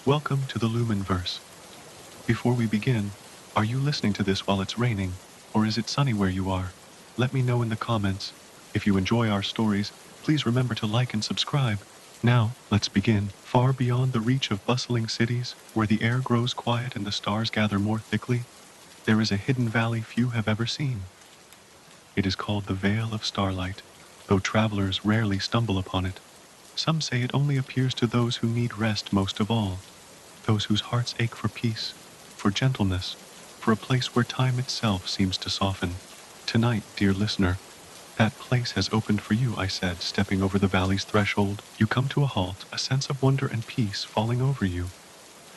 Welcome to the Lumenverse. Before we begin, are you listening to this while it's raining, or is it sunny where you are? Let me know in the comments. If you enjoy our stories, please remember to like and subscribe. Now, let's begin. Far beyond the reach of bustling cities, where the air grows quiet and the stars gather more thickly, there is a hidden valley few have ever seen. It is called the Vale of Starlight, though travelers rarely stumble upon it. Some say it only appears to those who need rest most of all, those whose hearts ache for peace, for gentleness, for a place where time itself seems to soften. Tonight, dear listener, that place has opened for you, I said, stepping over the valley's threshold. You come to a halt, a sense of wonder and peace falling over you.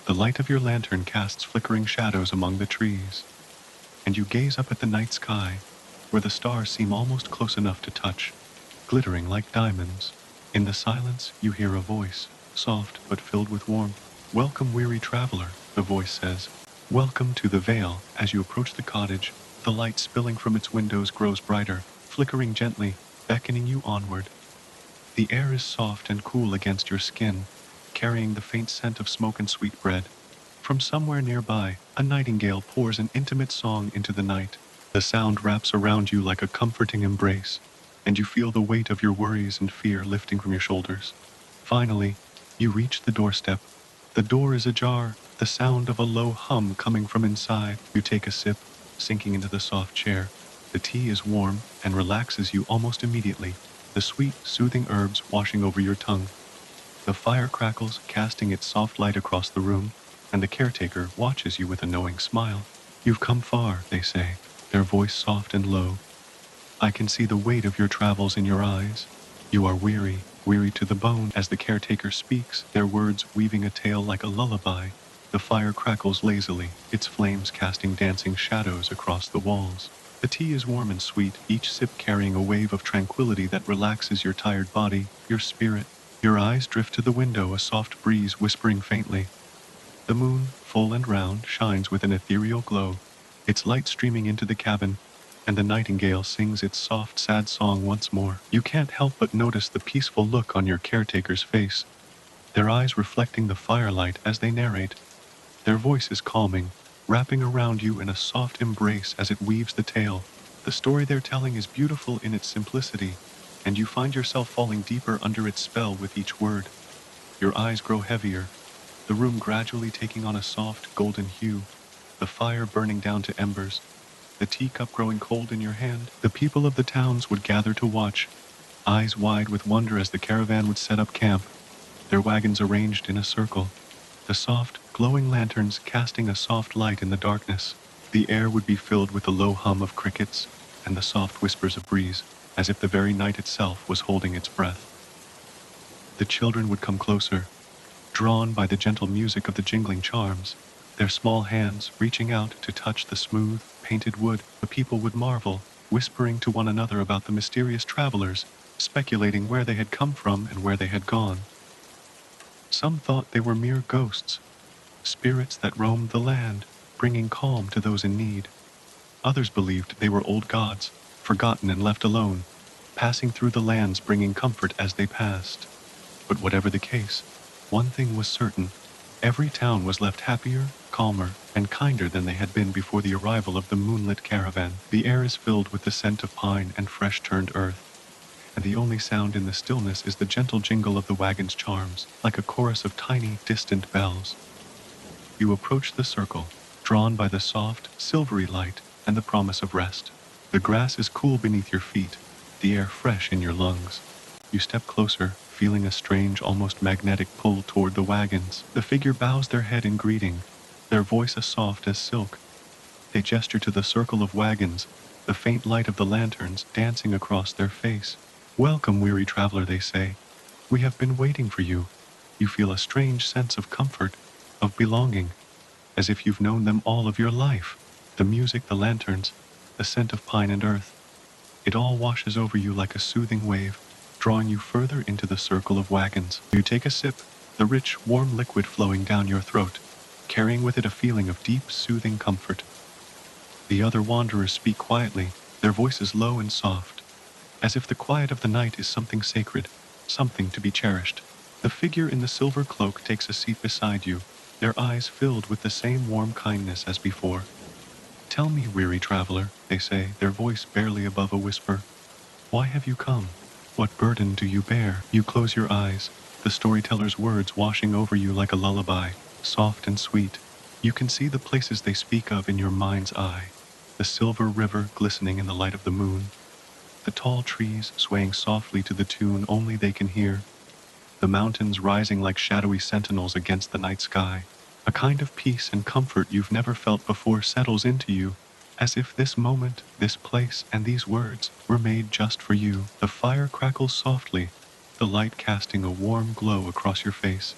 The light of your lantern casts flickering shadows among the trees, and you gaze up at the night sky, where the stars seem almost close enough to touch, glittering like diamonds. In the silence, you hear a voice, soft but filled with warmth. Welcome, weary traveler, the voice says. Welcome to the Vale. As you approach the cottage, the light spilling from its windows grows brighter, flickering gently, beckoning you onward. The air is soft and cool against your skin, carrying the faint scent of smoke and sweetbread. From somewhere nearby, a nightingale pours an intimate song into the night. The sound wraps around you like a comforting embrace, and you feel the weight of your worries and fear lifting from your shoulders. Finally, you reach the doorstep. The door is ajar, the sound of a low hum coming from inside. You take a sip, sinking into the soft chair. The tea is warm and relaxes you almost immediately, the sweet, soothing herbs washing over your tongue. The fire crackles, casting its soft light across the room, and the caretaker watches you with a knowing smile. You've come far, they say, their voice soft and low. I can see the weight of your travels in your eyes. You are weary, weary to the bone. As the caretaker speaks, their words weaving a tale like a lullaby. The fire crackles lazily, its flames casting dancing shadows across the walls. The tea is warm and sweet, each sip carrying a wave of tranquility that relaxes your tired body, your spirit. Your eyes drift to the window, a soft breeze whispering faintly. The moon, full and round, shines with an ethereal glow, its light streaming into the cabin, and the nightingale sings its soft, sad song once more. You can't help but notice the peaceful look on your caretaker's face, their eyes reflecting the firelight as they narrate. Their voice is calming, wrapping around you in a soft embrace as it weaves the tale. The story they're telling is beautiful in its simplicity, and you find yourself falling deeper under its spell with each word. Your eyes grow heavier, the room gradually taking on a soft, golden hue, the fire burning down to embers, the teacup growing cold in your hand. The people of the towns would gather to watch, eyes wide with wonder as the caravan would set up camp, their wagons arranged in a circle, the soft, glowing lanterns casting a soft light in the darkness. The air would be filled with the low hum of crickets and the soft whispers of breeze, as if the very night itself was holding its breath. The children would come closer, drawn by the gentle music of the jingling charms, their small hands reaching out to touch the smooth, painted wood. The people would marvel, whispering to one another about the mysterious travelers, speculating where they had come from and where they had gone. Some thought they were mere ghosts, spirits that roamed the land, bringing calm to those in need. Others believed they were old gods, forgotten and left alone, passing through the lands bringing comfort as they passed. But whatever the case, one thing was certain. Every town was left happier, calmer, and kinder than they had been before the arrival of the moonlit caravan. The air is filled with the scent of pine and fresh-turned earth, and the only sound in the stillness is the gentle jingle of the wagon's charms, like a chorus of tiny, distant bells. You approach the circle, drawn by the soft, silvery light and the promise of rest. The grass is cool beneath your feet, the air fresh in your lungs. You step closer, feeling a strange, almost magnetic pull toward the wagons. The figure bows their head in greeting, their voice as soft as silk. They gesture to the circle of wagons, the faint light of the lanterns dancing across their face. Welcome, weary traveler, they say. We have been waiting for you. You feel a strange sense of comfort, of belonging, as if you've known them all of your life. The music, the lanterns, the scent of pine and earth, it all washes over you like a soothing wave, drawing you further into the circle of wagons. You take a sip, the rich, warm liquid flowing down your throat, carrying with it a feeling of deep, soothing comfort. The other wanderers speak quietly, their voices low and soft, as if the quiet of the night is something sacred, something to be cherished. The figure in the silver cloak takes a seat beside you, their eyes filled with the same warm kindness as before. Tell me, weary traveler, they say, their voice barely above a whisper, why have you come? What burden do you bear? You close your eyes, the storyteller's words washing over you like a lullaby, soft and sweet. You can see the places they speak of in your mind's eye. The silver river glistening in the light of the moon, the tall trees swaying softly to the tune only they can hear, the mountains rising like shadowy sentinels against the night sky. A kind of peace and comfort you've never felt before settles into you, as if this moment, this place, and these words were made just for you. The fire crackles softly, the light casting a warm glow across your face.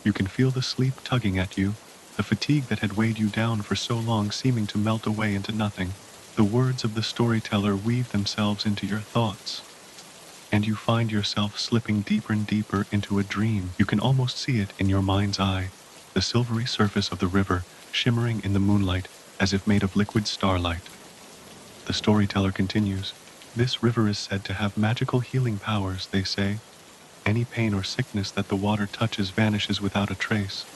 You can feel the sleep tugging at you, the fatigue that had weighed you down for so long seeming to melt away into nothing. The words of the storyteller weave themselves into your thoughts, and you find yourself slipping deeper and deeper into a dream. You can almost see it in your mind's eye, the silvery surface of the river shimmering in the moonlight as if made of liquid starlight. The storyteller continues, this river is said to have magical healing powers, they say. Any pain or sickness that the water touches vanishes without a trace.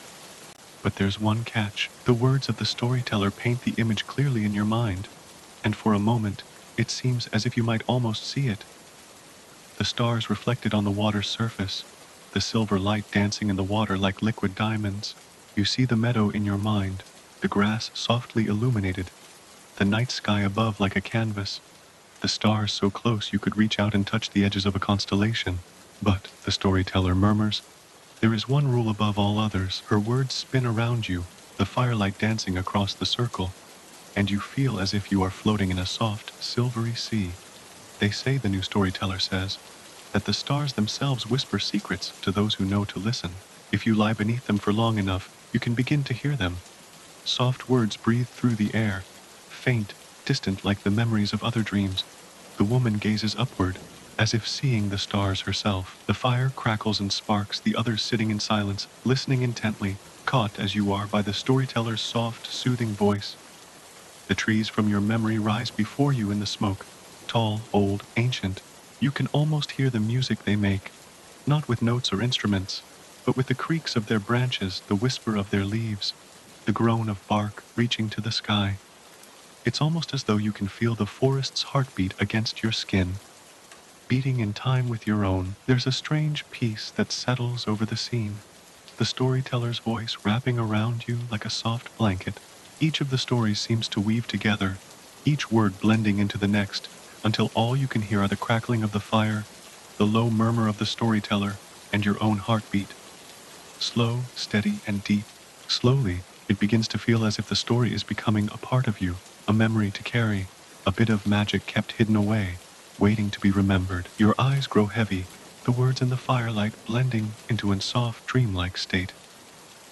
But there's one catch. The words of the storyteller paint the image clearly in your mind, and for a moment, it seems as if you might almost see it. The stars reflected on the water's surface, the silver light dancing in the water like liquid diamonds. You see the meadow in your mind, the grass softly illuminated, the night sky above like a canvas, the stars so close you could reach out and touch the edges of a constellation. But, the storyteller murmurs, there is one rule above all others. Her words spin around you, the firelight dancing across the circle, and you feel as if you are floating in a soft, silvery sea. They say, the new storyteller says, that the stars themselves whisper secrets to those who know to listen. If you lie beneath them for long enough, you can begin to hear them. Soft words breathe through the air, faint, distant like the memories of other dreams. The woman gazes upward, as if seeing the stars herself. The fire crackles and sparks, the others sitting in silence, listening intently, caught as you are by the storyteller's soft, soothing voice. The trees from your memory rise before you in the smoke, tall, old, ancient. You can almost hear the music they make, not with notes or instruments, but with the creaks of their branches, the whisper of their leaves, the groan of bark reaching to the sky. It's almost as though you can feel the forest's heartbeat against your skin, beating in time with your own. There's a strange peace that settles over the scene, the storyteller's voice wrapping around you like a soft blanket. Each of the stories seems to weave together, each word blending into the next, until all you can hear are the crackling of the fire, the low murmur of the storyteller, and your own heartbeat. Slow, steady, and deep. Slowly, it begins to feel as if the story is becoming a part of you, a memory to carry, a bit of magic kept hidden away, waiting to be remembered. Your eyes grow heavy, the words in the firelight blending into a soft, dreamlike state.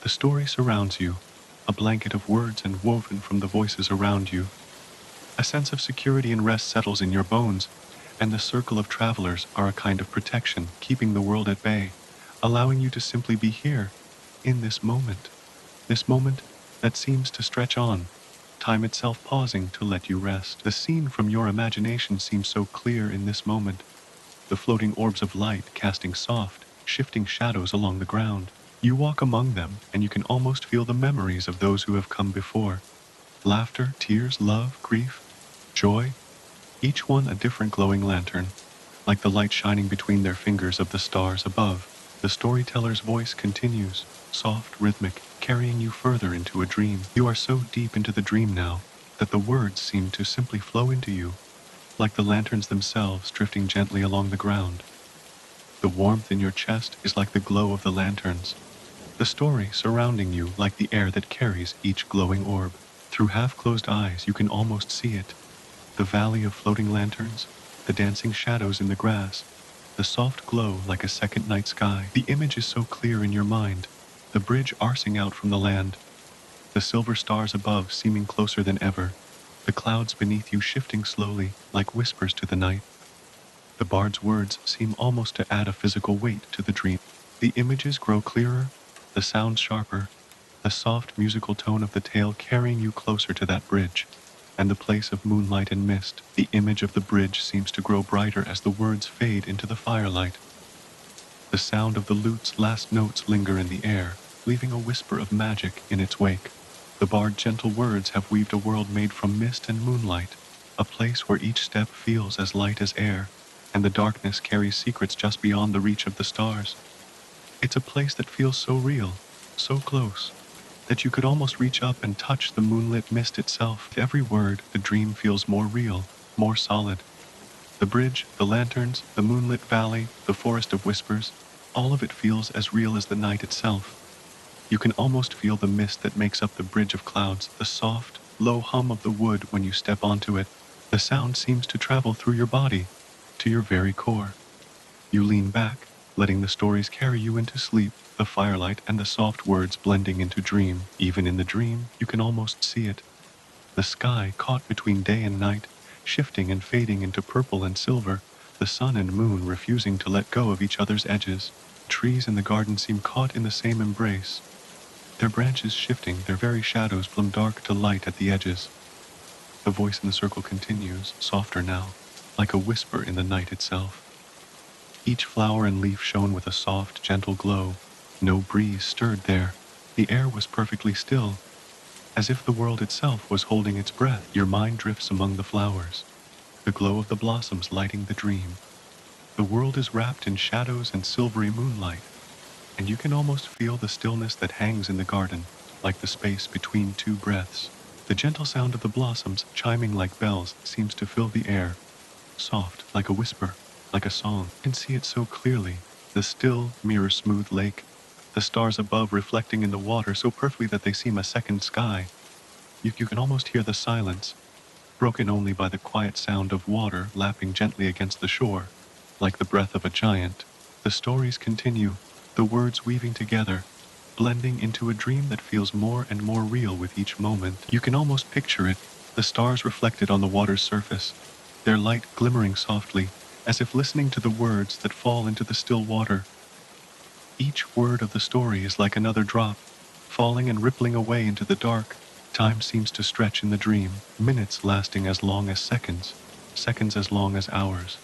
The story surrounds you, a blanket of words and woven from the voices around you. A sense of security and rest settles in your bones, and the circle of travelers are a kind of protection, keeping the world at bay, allowing you to simply be here, in this moment that seems to stretch on, time itself pausing to let you rest. The scene from your imagination seems so clear in this moment, the floating orbs of light casting soft, shifting shadows along the ground. You walk among them, and you can almost feel the memories of those who have come before. Laughter, tears, love, grief, joy, each one a different glowing lantern, like the light shining between their fingers of the stars above. The storyteller's voice continues, soft, rhythmic, carrying you further into a dream. You are so deep into the dream now, that the words seem to simply flow into you, like the lanterns themselves drifting gently along the ground. The warmth in your chest is like the glow of the lanterns, the story surrounding you like the air that carries each glowing orb. Through half-closed eyes you can almost see it, the valley of floating lanterns, the dancing shadows in the grass, the soft glow like a second night sky. The image is so clear in your mind, the bridge arcing out from the land, the silver stars above seeming closer than ever, the clouds beneath you shifting slowly like whispers to the night. The bard's words seem almost to add a physical weight to the dream. The images grow clearer, the sounds sharper, the soft musical tone of the tale carrying you closer to that bridge, and the place of moonlight and mist. The image of the bridge seems to grow brighter as the words fade into the firelight. The sound of the lute's last notes linger in the air, leaving a whisper of magic in its wake. The bard's gentle words have weaved a world made from mist and moonlight, a place where each step feels as light as air, and the darkness carries secrets just beyond the reach of the stars. It's a place that feels so real, so close, that you could almost reach up and touch the moonlit mist itself. To every word, the dream feels more real, more solid. The bridge, the lanterns, the moonlit valley, the forest of whispers, all of it feels as real as the night itself. You can almost feel the mist that makes up the bridge of clouds, the soft, low hum of the wood when you step onto it. The sound seems to travel through your body, to your very core. You lean back, letting the stories carry you into sleep, the firelight and the soft words blending into dream. Even in the dream, you can almost see it. The sky caught between day and night, shifting and fading into purple and silver, the sun and moon refusing to let go of each other's edges. Trees in the garden seem caught in the same embrace, their branches shifting, their very shadows plumb dark to light at the edges. The voice in the circle continues, softer now, like a whisper in the night itself. Each flower and leaf shone with a soft, gentle glow. No breeze stirred there. The air was perfectly still, as if the world itself was holding its breath. Your mind drifts among the flowers, the glow of the blossoms lighting the dream. The world is wrapped in shadows and silvery moonlight, and you can almost feel the stillness that hangs in the garden, like the space between two breaths. The gentle sound of the blossoms, chiming like bells, seems to fill the air, soft, like a whisper, like a song. You can see it so clearly, the still, mirror-smooth lake, the stars above reflecting in the water so perfectly that they seem a second sky. You can almost hear the silence, broken only by the quiet sound of water lapping gently against the shore, like the breath of a giant. The stories continue, the words weaving together, blending into a dream that feels more and more real with each moment. You can almost picture it, the stars reflected on the water's surface, their light glimmering softly, as if listening to the words that fall into the still water. Each word of the story is like another drop, falling and rippling away into the dark. Time seems to stretch in the dream, minutes lasting as long as seconds, seconds as long as hours.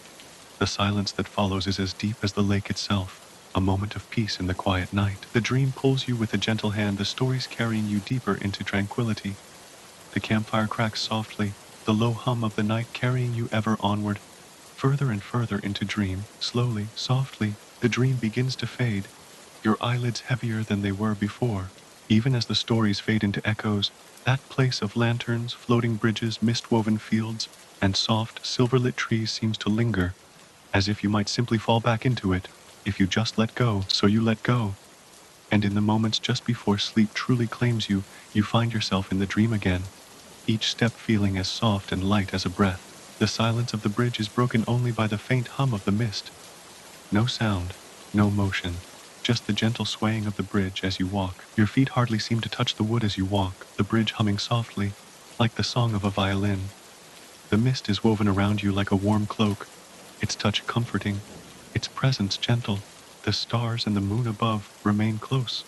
The silence that follows is as deep as the lake itself, a moment of peace in the quiet night. The dream pulls you with a gentle hand, the stories carrying you deeper into tranquility. The campfire cracks softly, the low hum of the night carrying you ever onward, further and further into dream. Slowly, softly, the dream begins to fade, your eyelids heavier than they were before. Even as the stories fade into echoes, that place of lanterns, floating bridges, mist-woven fields, and soft, silver-lit trees seems to linger, as if you might simply fall back into it, if you just let go. So you let go. And in the moments just before sleep truly claims you, you find yourself in the dream again, each step feeling as soft and light as a breath. The silence of the bridge is broken only by the faint hum of the mist. No sound, no motion, just the gentle swaying of the bridge as you walk. Your feet hardly seem to touch the wood as you walk, the bridge humming softly, like the song of a violin. The mist is woven around you like a warm cloak, its touch comforting, its presence gentle. The stars and the moon above remain close,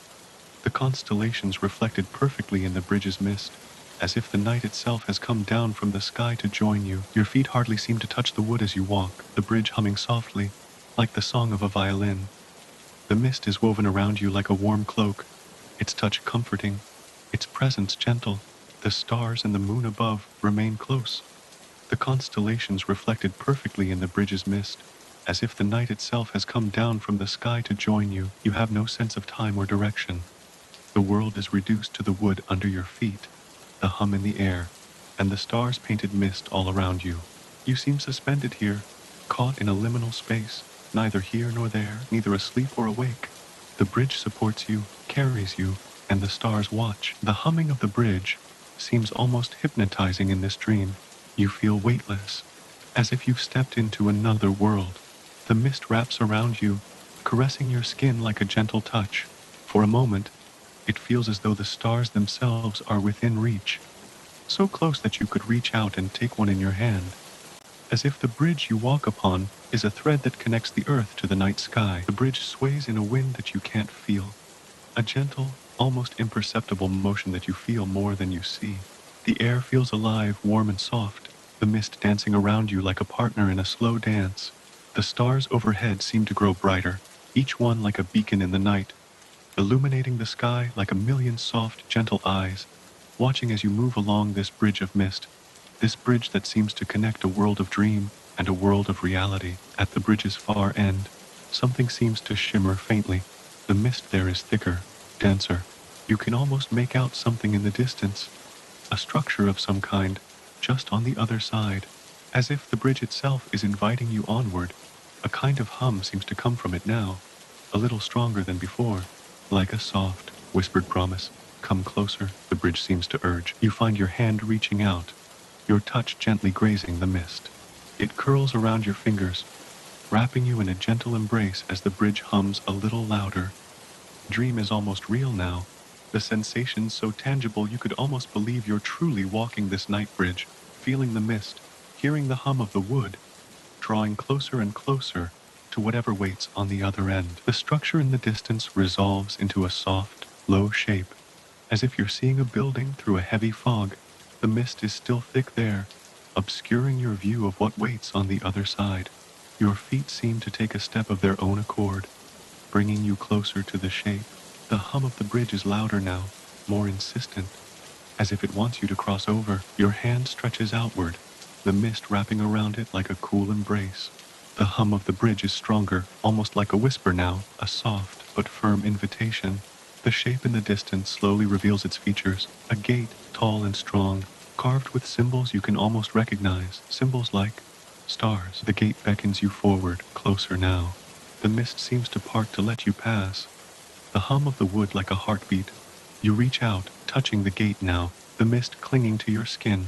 the constellations reflected perfectly in the bridge's mist, as if the night itself has come down from the sky to join you. Your feet hardly seem to touch the wood as you walk, the bridge humming softly, like the song of a violin. The mist is woven around you like a warm cloak, its touch comforting, its presence gentle. The stars and the moon above remain close, the constellations reflected perfectly in the bridge's mist, as if the night itself has come down from the sky to join you. You have no sense of time or direction. The world is reduced to the wood under your feet, the hum in the air, and the stars painted mist all around you. You seem suspended here, caught in a liminal space, neither here nor there, neither asleep or awake. The bridge supports you, carries you, and the stars watch. The humming of the bridge seems almost hypnotizing in this dream. You feel weightless, as if you've stepped into another world. The mist wraps around you, caressing your skin like a gentle touch. For a moment, it feels as though the stars themselves are within reach, so close that you could reach out and take one in your hand, as if the bridge you walk upon is a thread that connects the earth to the night sky. The bridge sways in a wind that you can't feel, a gentle, almost imperceptible motion that you feel more than you see. The air feels alive, warm and soft, the mist dancing around you like a partner in a slow dance. The stars overhead seem to grow brighter, each one like a beacon in the night, illuminating the sky like a million soft, gentle eyes, watching as you move along this bridge of mist, this bridge that seems to connect a world of dream and a world of reality. At the bridge's far end, something seems to shimmer faintly. The mist there is thicker, denser. You can almost make out something in the distance, a structure of some kind, just on the other side, as if the bridge itself is inviting you onward. A kind of hum seems to come from it now, a little stronger than before, like a soft, whispered promise. Come closer, the bridge seems to urge. You find your hand reaching out, your touch gently grazing the mist. It curls around your fingers, wrapping you in a gentle embrace as the bridge hums a little louder. Dream is almost real now. The sensations so tangible you could almost believe you're truly walking this night bridge, feeling the mist, hearing the hum of the wood, drawing closer and closer to whatever waits on the other end. The structure in the distance resolves into a soft, low shape, as if you're seeing a building through a heavy fog. The mist is still thick there, obscuring your view of what waits on the other side. Your feet seem to take a step of their own accord, bringing you closer to the shape. The hum of the bridge is louder now, more insistent, as if it wants you to cross over. Your hand stretches outward, the mist wrapping around it like a cool embrace. The hum of the bridge is stronger, almost like a whisper now, a soft but firm invitation. The shape in the distance slowly reveals its features, a gate, tall and strong, carved with symbols you can almost recognize, symbols like stars. The gate beckons you forward, closer now. The mist seems to part to let you pass, the hum of the wood like a heartbeat. You reach out, touching the gate now, the mist clinging to your skin,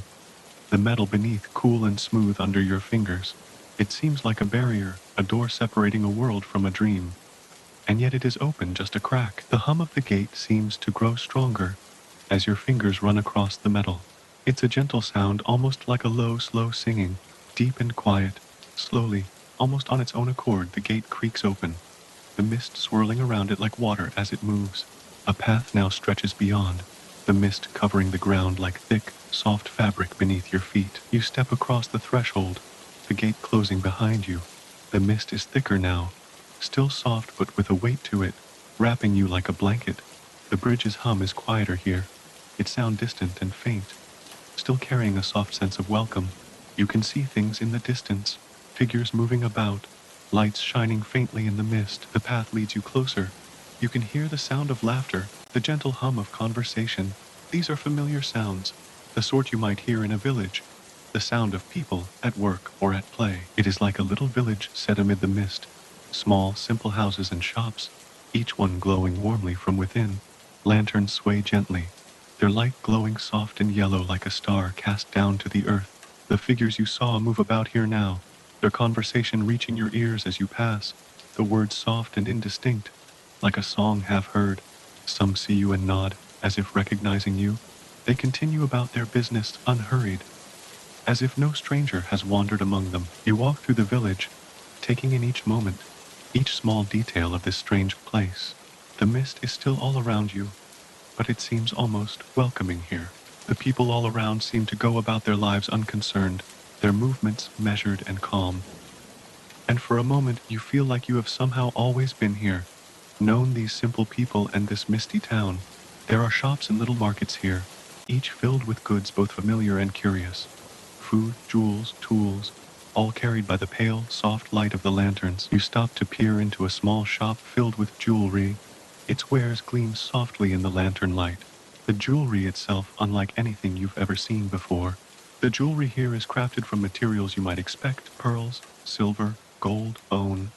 the metal beneath cool and smooth under your fingers. It seems like a barrier, a door separating a world from a dream. And yet it is open, just a crack. The hum of the gate seems to grow stronger as your fingers run across the metal. It's a gentle sound, almost like a low, slow singing, deep and quiet. Slowly, almost on its own accord, the gate creaks open, the mist swirling around it like water as it moves. A path now stretches beyond, the mist covering the ground like thick, soft fabric beneath your feet. You step across the threshold, the gate closing behind you. The mist is thicker now, still soft but with a weight to it, wrapping you like a blanket. The bridge's hum is quieter here, its sound distant and faint, still carrying a soft sense of welcome. You can see things in the distance, figures moving about, lights shining faintly in the mist. The path leads you closer. You can hear the sound of laughter, the gentle hum of conversation. These are familiar sounds, the sort you might hear in a village, the sound of people at work or at play. It is like a little village set amid the mist, small, simple houses and shops, each one glowing warmly from within. Lanterns sway gently, their light glowing soft and yellow like a star cast down to the earth. The figures you saw move about here now, their conversation reaching your ears as you pass, the words soft and indistinct, like a song half heard. Some see you and nod, as if recognizing you. They continue about their business unhurried, as if no stranger has wandered among them. You walk through the village, taking in each moment, each small detail of this strange place. The mist is still all around you, but it seems almost welcoming here. The people all around seem to go about their lives unconcerned, their movements measured and calm. And for a moment you feel like you have somehow always been here, known these simple people and this misty town. There are shops and little markets here, each filled with goods both familiar and curious. Food, jewels, tools, all carried by the pale, soft light of the lanterns. You stop to peer into a small shop filled with jewelry. Its wares gleam softly in the lantern light, the jewelry itself unlike anything you've ever seen before. The jewelry here is crafted from materials you might expect, pearls, silver, gold, bone.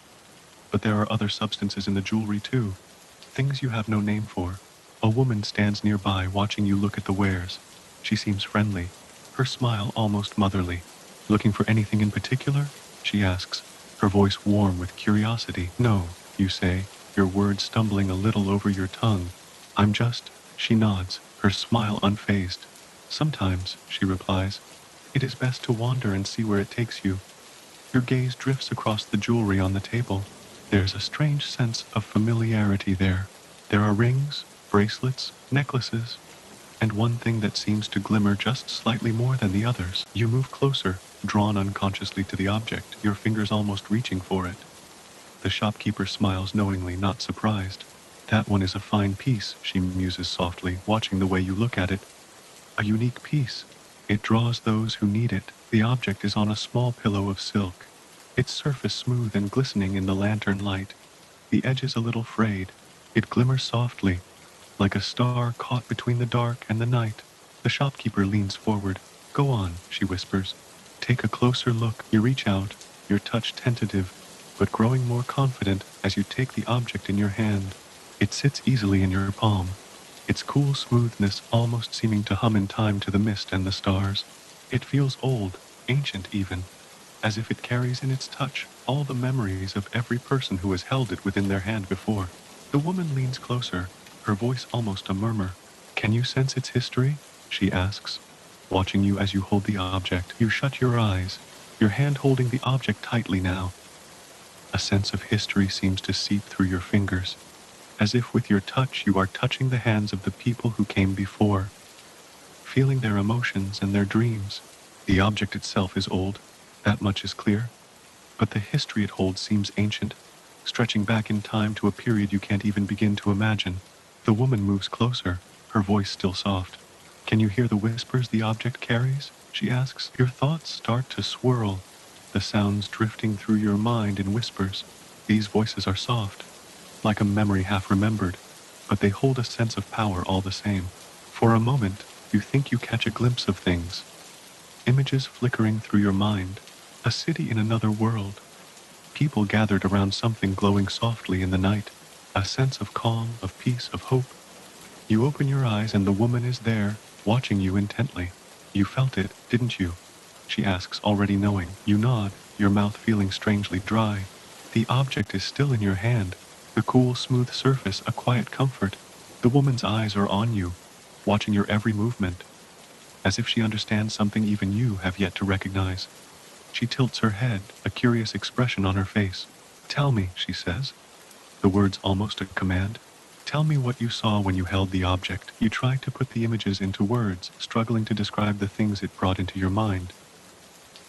But there are other substances in the jewelry too, things you have no name for. A woman stands nearby watching you look at the wares. She seems friendly, her smile almost motherly. Looking for anything in particular? She asks, her voice warm with curiosity. No, you say, your words stumbling a little over your tongue. I'm just, she nods, her smile unfazed. Sometimes, she replies, it is best to wander and see where it takes you. Your gaze drifts across the jewelry on the table. There's a strange sense of familiarity there. There are rings, bracelets, necklaces, and one thing that seems to glimmer just slightly more than the others. You move closer, drawn unconsciously to the object, your fingers almost reaching for it. The shopkeeper smiles knowingly, not surprised. That one is a fine piece, she muses softly, watching the way you look at it. A unique piece. It draws those who need it. The object is on a small pillow of silk, its surface smooth and glistening in the lantern light. The edges a little frayed. It glimmers softly, like a star caught between the dark and the night. The shopkeeper leans forward. Go on, she whispers. Take a closer look. You reach out, your touch tentative, but growing more confident as you take the object in your hand. It sits easily in your palm, its cool smoothness almost seeming to hum in time to the mist and the stars. It feels old, ancient even, as if it carries in its touch all the memories of every person who has held it within their hand before. The woman leans closer, her voice almost a murmur. Can you sense its history? She asks, watching you as you hold the object. You shut your eyes, your hand holding the object tightly now. A sense of history seems to seep through your fingers, as if with your touch you are touching the hands of the people who came before, feeling their emotions and their dreams. The object itself is old, that much is clear, but the history it holds seems ancient, stretching back in time to a period you can't even begin to imagine. The woman moves closer, her voice still soft. Can you hear the whispers the object carries? She asks. Your thoughts start to swirl, the sounds drifting through your mind in whispers. These voices are soft, like a memory half remembered, but they hold a sense of power all the same. For a moment, you think you catch a glimpse of things, images flickering through your mind, a city in another world, people gathered around something glowing softly in the night, a sense of calm, of peace, of hope. You open your eyes and the woman is there, watching you intently. You felt it, didn't you? She asks, already knowing. You nod, your mouth feeling strangely dry. The object is still in your hand, the cool, smooth surface a quiet comfort. The woman's eyes are on you, watching your every movement, as if she understands something even you have yet to recognize. She tilts her head, a curious expression on her face. Tell me, she says, the words almost a command. Tell me what you saw when you held the object. You try to put the images into words, struggling to describe the things it brought into your mind.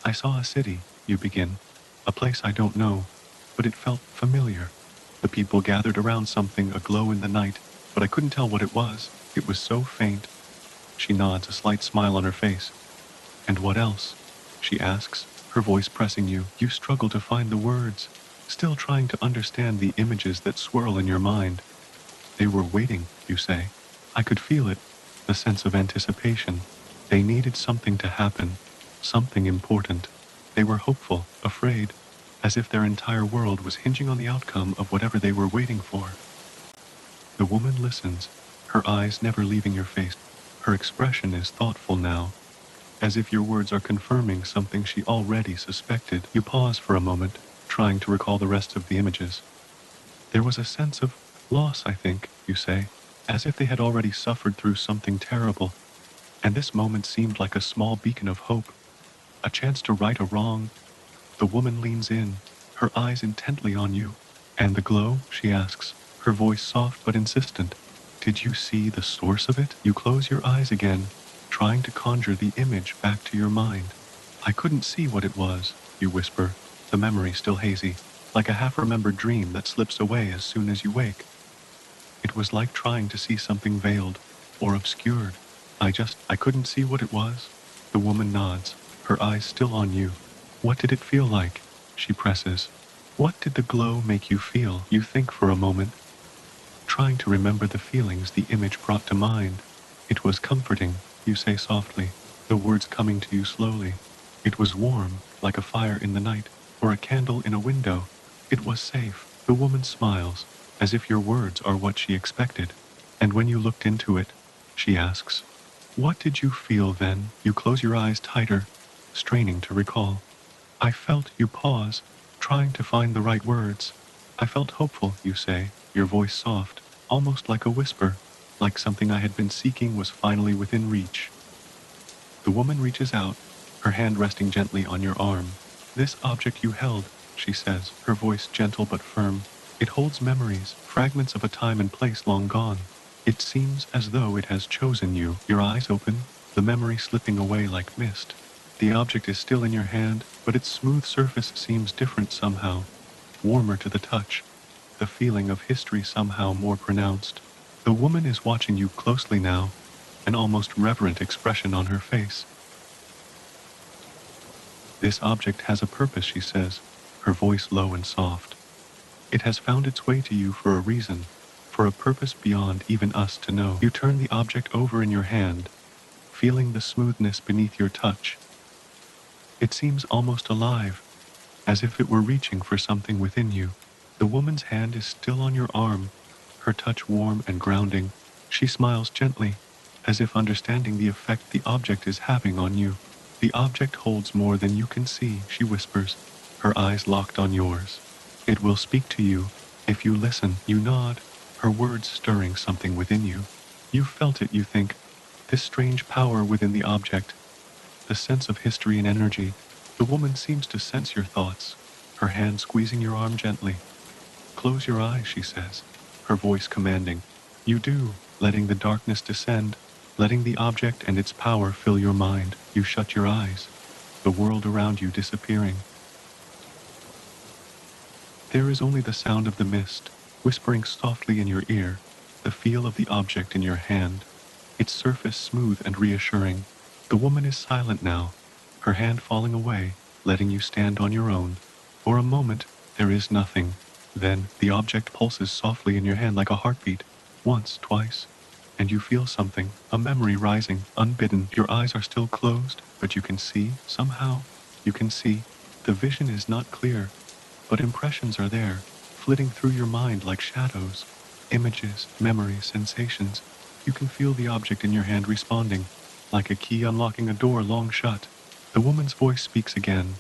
I saw a city, you begin, a place I don't know, but it felt familiar. The people gathered around something aglow in the night, but I couldn't tell what it was. It was so faint. She nods, a slight smile on her face. And what else? She asks, her voice pressing you. You struggle to find the words, still trying to understand the images that swirl in your mind. They were waiting, you say. I could feel it, the sense of anticipation. They needed something to happen, something important. They were hopeful, afraid, as if their entire world was hinging on the outcome of whatever they were waiting for. The woman listens, her eyes never leaving your face. Her expression is thoughtful now, as if your words are confirming something she already suspected. You pause for a moment, trying to recall the rest of the images. There was a sense of loss, I think, you say, as if they had already suffered through something terrible, and this moment seemed like a small beacon of hope, a chance to right a wrong. The woman leans in, her eyes intently on you. And the glow, she asks, her voice soft but insistent. Did you see the source of it? You close your eyes again, trying to conjure the image back to your mind. I couldn't see what it was, you whisper, the memory still hazy, like a half-remembered dream that slips away as soon as you wake. It was like trying to see something veiled or obscured. I couldn't see what it was. The woman nods, her eyes still on you. What did it feel like? She presses. What did the glow make you feel? You think for a moment, trying to remember the feelings the image brought to mind. It was comforting, you say softly, the words coming to you slowly. It was warm, like a fire in the night, or a candle in a window. It was safe. The woman smiles, as if your words are what she expected. And when you looked into it, she asks, what did you feel then? You close your eyes tighter, straining to recall. I felt you pause, trying to find the right words. I felt hopeful, you say, your voice soft, almost like a whisper, like something I had been seeking was finally within reach. The woman reaches out, her hand resting gently on your arm. This object you held, she says, her voice gentle but firm. It holds memories, fragments of a time and place long gone. It seems as though it has chosen you. Your eyes open, the memory slipping away like mist. The object is still in your hand, but its smooth surface seems different somehow, warmer to the touch. the feeling of history somehow more pronounced. The woman is watching you closely now, an almost reverent expression on her face. This object has a purpose, she says, her voice low and soft. It has found its way to you for a reason, for a purpose beyond even us to know. You turn the object over in your hand, feeling the smoothness beneath your touch. It seems almost alive, as if it were reaching for something within you. The woman's hand is still on your arm, her touch warm and grounding. She smiles gently, as if understanding the effect the object is having on you. The object holds more than you can see, she whispers, her eyes locked on yours. It will speak to you, if you listen. You nod, her words stirring something within you. You've felt it, you think, this strange power within the object, the sense of history and energy. The woman seems to sense your thoughts, her hand squeezing your arm gently. Close your eyes, she says, her voice commanding. You do, letting the darkness descend, letting the object and its power fill your mind. You shut your eyes, the world around you disappearing. There is only the sound of the mist, whispering softly in your ear, the feel of the object in your hand, its surface smooth and reassuring. The woman is silent now, her hand falling away, letting you stand on your own. For a moment, there is nothing. Then, the object pulses softly in your hand like a heartbeat, once, twice, and you feel something, a memory rising, unbidden. Your eyes are still closed, but you can see, somehow, you can see. The vision is not clear, but impressions are there, flitting through your mind like shadows, images, memories, sensations. You can feel the object in your hand responding, like a key unlocking a door long shut. The woman's voice speaks again,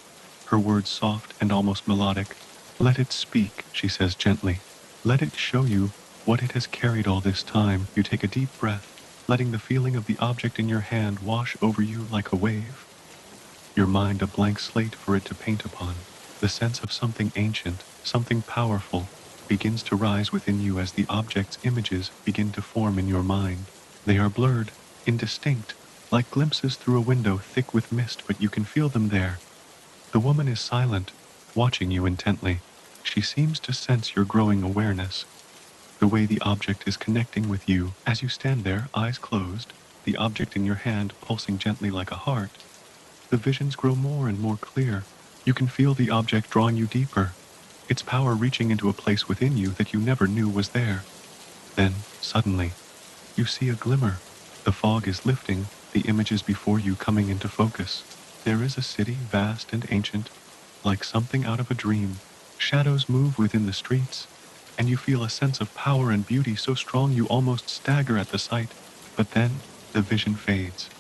her words soft and almost melodic. Let it speak, she says gently. Let it show you what it has carried all this time. You take a deep breath, letting the feeling of the object in your hand wash over you like a wave. Your mind a blank slate for it to paint upon. The sense of something ancient, something powerful, begins to rise within you as the object's images begin to form in your mind. They are blurred, indistinct, like glimpses through a window thick with mist, but you can feel them there. The woman is silent, watching you intently. She seems to sense your growing awareness, the way the object is connecting with you. As you stand there, eyes closed, the object in your hand pulsing gently like a heart, the visions grow more and more clear. You can feel the object drawing you deeper, its power reaching into a place within you that you never knew was there. Then, suddenly, you see a glimmer. The fog is lifting, the images before you coming into focus. There is a city vast and ancient, like something out of a dream. Shadows move within the streets, and you feel a sense of power and beauty so strong you almost stagger at the sight. But then, the vision fades.